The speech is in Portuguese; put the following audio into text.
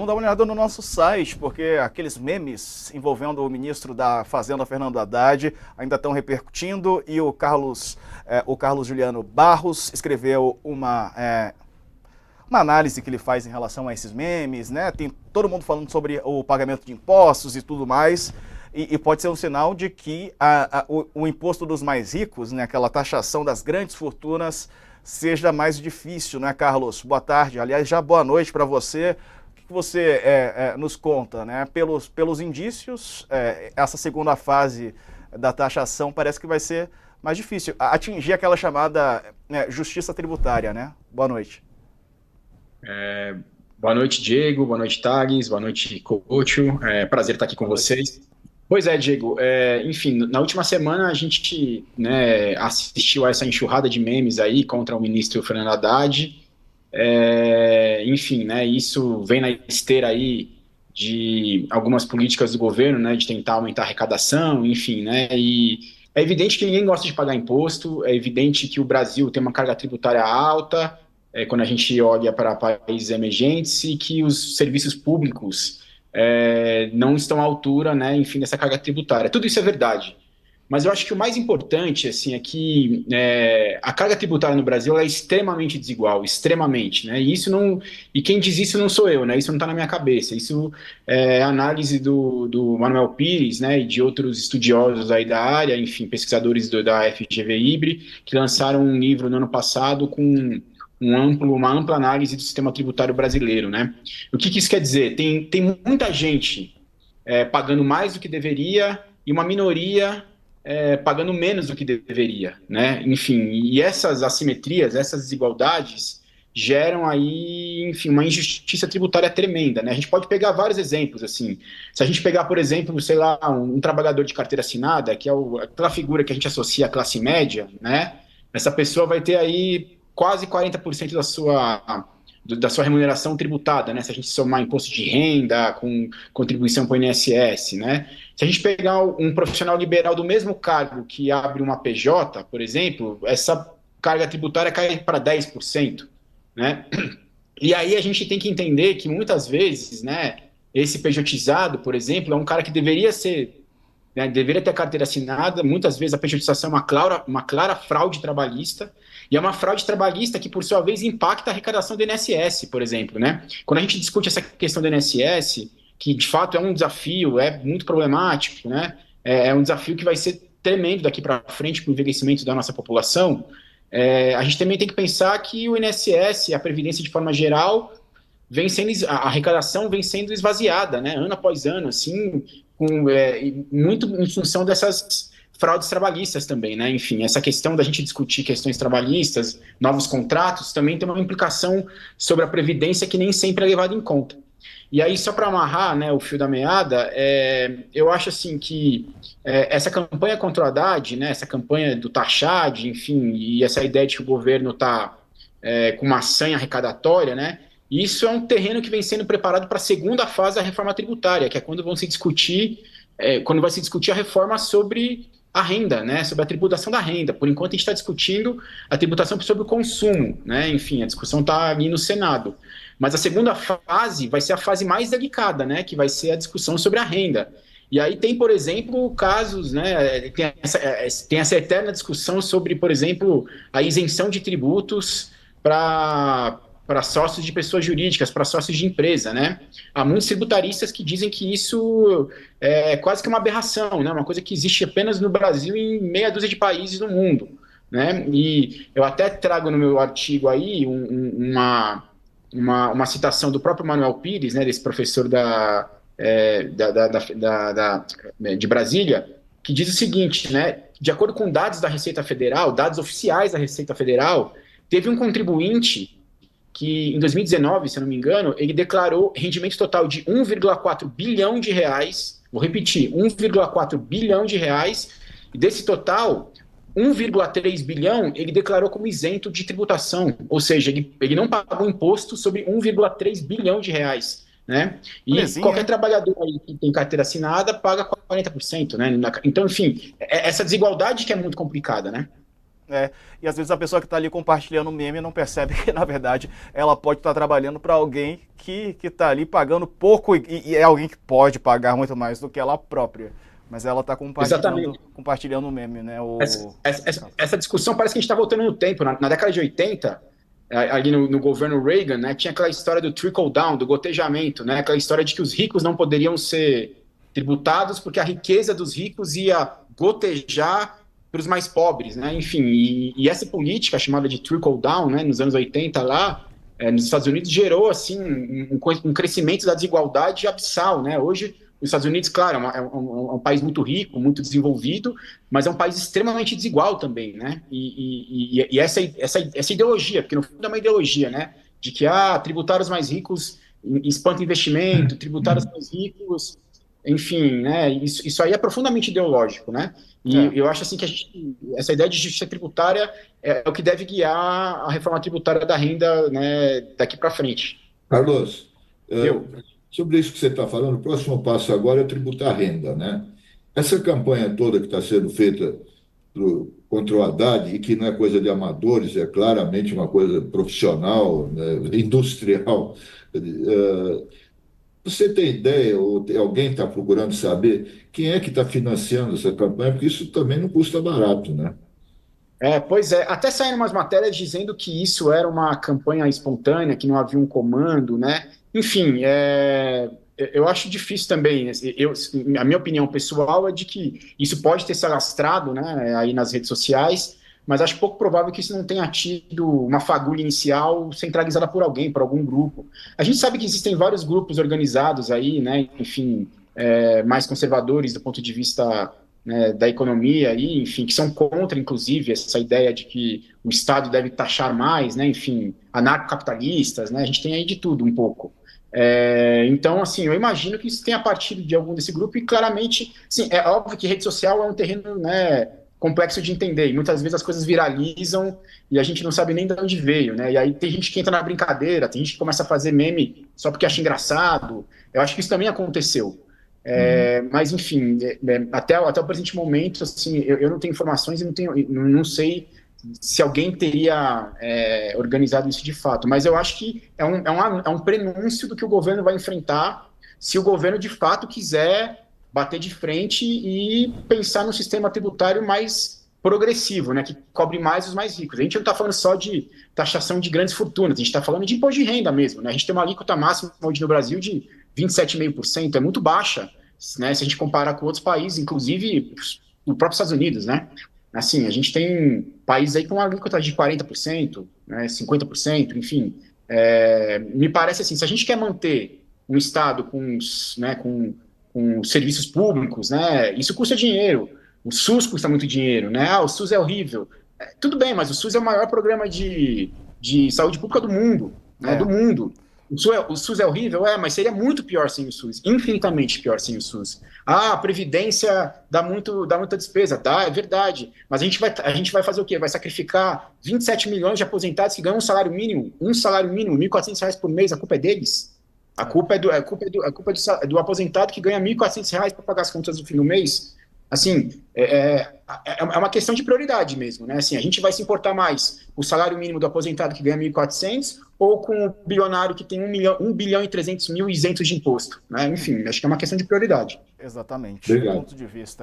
Vamos dar uma olhada no nosso site, porque aqueles memes envolvendo o ministro da Fazenda, Fernando Haddad, ainda estão repercutindo, e o Carlos Juliano Barros escreveu uma análise que ele faz em relação a esses memes, né? Tem todo mundo falando sobre o pagamento de impostos e tudo mais, e pode ser um sinal de que o imposto dos mais ricos, né, aquela taxação das grandes fortunas, seja mais difícil, né, Carlos? Boa tarde, aliás, já boa noite para você. Que você nos conta, né? Pelos indícios, essa segunda fase da taxação parece que vai ser mais difícil, atingir aquela chamada justiça tributária, né? Boa noite. Boa noite, Diego. Boa noite, Thales. Boa noite, Couto. Prazer estar aqui com vocês. Pois é, Diego. Enfim, na última semana a gente, né, assistiu a essa enxurrada de memes aí contra o ministro Fernando Haddad. Enfim, né, isso vem na esteira aí de algumas políticas do governo, né, de tentar aumentar a arrecadação, enfim, né, e é evidente que ninguém gosta de pagar imposto, é evidente que o Brasil tem uma carga tributária alta, quando a gente olha para países emergentes, e que os serviços públicos não estão à altura, né, enfim, dessa carga tributária. Tudo isso é verdade. Mas eu acho que o mais importante, assim, é que a carga tributária no Brasil é extremamente desigual, extremamente, né? E quem diz isso não sou eu, né? Isso não está na minha cabeça. Isso é análise do Manuel Pires, né? E de outros estudiosos aí da área, enfim, pesquisadores da FGV-IBRE, que lançaram um livro no ano passado com uma ampla análise do sistema tributário brasileiro, né? O que isso quer dizer? Tem muita gente pagando mais do que deveria e uma minoria pagando menos do que deveria, né? Enfim, e essas assimetrias, essas desigualdades geram aí, enfim, uma injustiça tributária tremenda, né? A gente pode pegar vários exemplos, assim. Se a gente pegar, por exemplo, sei lá, um trabalhador de carteira assinada, que é aquela figura que a gente associa à classe média, né? Essa pessoa vai ter aí quase 40% da sua remuneração tributada, né? Se a gente somar imposto de renda com contribuição para o INSS, né? Se a gente pegar um profissional liberal do mesmo cargo que abre uma PJ, por exemplo, essa carga tributária cai para 10%, né? E aí a gente tem que entender que muitas vezes, né, esse PJizado, por exemplo, é um cara que deveria ser, né, deveria ter carteira assinada. Muitas vezes a pejotização é uma clara fraude trabalhista, e é uma fraude trabalhista que, por sua vez, impacta a arrecadação do INSS, por exemplo, né? Quando a gente discute essa questão do INSS, que de fato é um desafio, é muito problemático, né? É um desafio que vai ser tremendo daqui para frente para o envelhecimento da nossa população. A gente também tem que pensar que o INSS, a Previdência de forma geral, a arrecadação vem sendo esvaziada, né? Ano após ano, assim, muito em função dessas fraudes trabalhistas também, né? Enfim, essa questão da gente discutir questões trabalhistas, novos contratos, também tem uma implicação sobre a Previdência que nem sempre é levada em conta. E aí, só para amarrar, né, o fio da meada, eu acho assim que essa campanha contra o Haddad, né, essa campanha do taxade, enfim, e essa ideia de que o governo está com uma sanha arrecadatória, né, isso é um terreno que vem sendo preparado para a segunda fase da reforma tributária, que é quando quando vai se discutir a reforma sobre a renda, né, sobre a tributação da renda. Por enquanto a gente está discutindo a tributação sobre o consumo, né, enfim, a discussão está ali no Senado. Mas a segunda fase vai ser a fase mais delicada, né, que vai ser a discussão sobre a renda. E aí tem, por exemplo, casos, né, tem essa eterna discussão sobre, por exemplo, a isenção de tributos para sócios de pessoas jurídicas, para sócios de empresa, né? Há muitos tributaristas que dizem que isso é quase que uma aberração, né? Uma coisa que existe apenas no Brasil e em meia dúzia de países no mundo, né? E eu até trago no meu artigo aí uma citação do próprio Manuel Pires, né? Desse professor de Brasília, que diz o seguinte, né? De acordo com dados da Receita Federal, dados oficiais da Receita Federal, teve um contribuinte que em 2019, se eu não me engano, ele declarou rendimento total de 1,4 bilhão de reais, vou repetir, 1,4 bilhão de reais, e desse total, 1,3 bilhão ele declarou como isento de tributação, ou seja, ele não pagou imposto sobre 1,3 bilhão de reais, né? E qualquer trabalhador aí que tem carteira assinada paga 40%, né? Então, enfim, essa desigualdade que é muito complicada, né? E às vezes a pessoa que está ali compartilhando o meme não percebe que, na verdade, ela pode estar trabalhando para alguém que está ali pagando pouco e é alguém que pode pagar muito mais do que ela própria. Mas ela está compartilhando o meme, né? Essa discussão parece que a gente está voltando no tempo. Na década de 80, ali no governo Reagan, né, tinha aquela história do trickle down, do gotejamento, né? Aquela história de que os ricos não poderiam ser tributados porque a riqueza dos ricos ia gotejar para os mais pobres, né? Enfim, e essa política chamada de trickle down, né, nos anos 80 lá, nos Estados Unidos gerou assim um crescimento da desigualdade abissal, né? Hoje os Estados Unidos, claro, é um país muito rico, muito desenvolvido, mas é um país extremamente desigual também, né? E essa ideologia, porque no fundo é uma ideologia, né? De que tributar os mais ricos espanta investimento, tributar os mais ricos, enfim, né? Isso aí é profundamente ideológico, né? E eu acho assim que essa ideia de justiça tributária é o que deve guiar a reforma tributária da renda, né, daqui para frente. Carlos, sobre isso que você está falando, o próximo passo agora é tributar a renda, né? Essa campanha toda que está sendo feita contra o Haddad, e que não é coisa de amadores, é claramente uma coisa profissional, né, industrial. Você tem ideia, ou alguém está procurando saber quem é que está financiando essa campanha? Porque isso também não custa barato, né? Pois é, até saíram umas matérias dizendo que isso era uma campanha espontânea, que não havia um comando, né? Enfim, eu acho difícil também, né? A minha opinião pessoal é de que isso pode ter se alastrado, né, aí nas redes sociais, mas acho pouco provável que isso não tenha tido uma fagulha inicial centralizada por alguém, por algum grupo. A gente sabe que existem vários grupos organizados aí, né, enfim, mais conservadores do ponto de vista, né, da economia, e, enfim, que são contra, inclusive, essa ideia de que o Estado deve taxar mais, né, enfim, anarcocapitalistas, né, a gente tem aí de tudo um pouco. Então, assim, eu imagino que isso tenha partido de algum desse grupo e, claramente, sim, é óbvio que rede social é um terreno, né, complexo de entender, e muitas vezes as coisas viralizam e a gente não sabe nem de onde veio, né, e aí tem gente que entra na brincadeira, tem gente que começa a fazer meme só porque acha engraçado. Eu acho que isso também aconteceu. Mas, enfim, até o presente momento, assim, eu não tenho informações e não sei se alguém teria organizado isso de fato, mas eu acho que é um prenúncio do que o governo vai enfrentar se o governo de fato quiser bater de frente e pensar num sistema tributário mais progressivo, né, que cobre mais os mais ricos. A gente não está falando só de taxação de grandes fortunas, a gente está falando de imposto de renda mesmo, né? A gente tem uma alíquota máxima hoje no Brasil de 27,5%, é muito baixa, né, se a gente comparar com outros países, inclusive o próprio Estados Unidos, né? Assim, a gente tem países aí com uma alíquota de 40%, né, 50%, enfim. Me parece assim, se a gente quer manter um Estado com serviços públicos, né, isso custa dinheiro. O SUS custa muito dinheiro, né? O SUS é horrível. Tudo bem, mas o SUS é o maior programa de saúde pública do mundo, né, do mundo. O SUS é horrível? Mas seria muito pior sem o SUS, infinitamente pior sem o SUS. A Previdência dá muita despesa, é verdade, mas a gente vai fazer o quê? Vai sacrificar 27 milhões de aposentados que ganham um salário mínimo, R$ 1.400 por mês, a culpa é deles? A culpa é do aposentado que ganha R$ 1.400 para pagar as contas no fim do mês? Assim, é uma questão de prioridade mesmo, né? Assim, a gente vai se importar mais com o salário mínimo do aposentado que ganha 1.400 ou com o bilionário que tem 1 bilhão e 300 mil isentos de imposto, né? Enfim, acho que é uma questão de prioridade. Exatamente. Legal. Ponto de vista.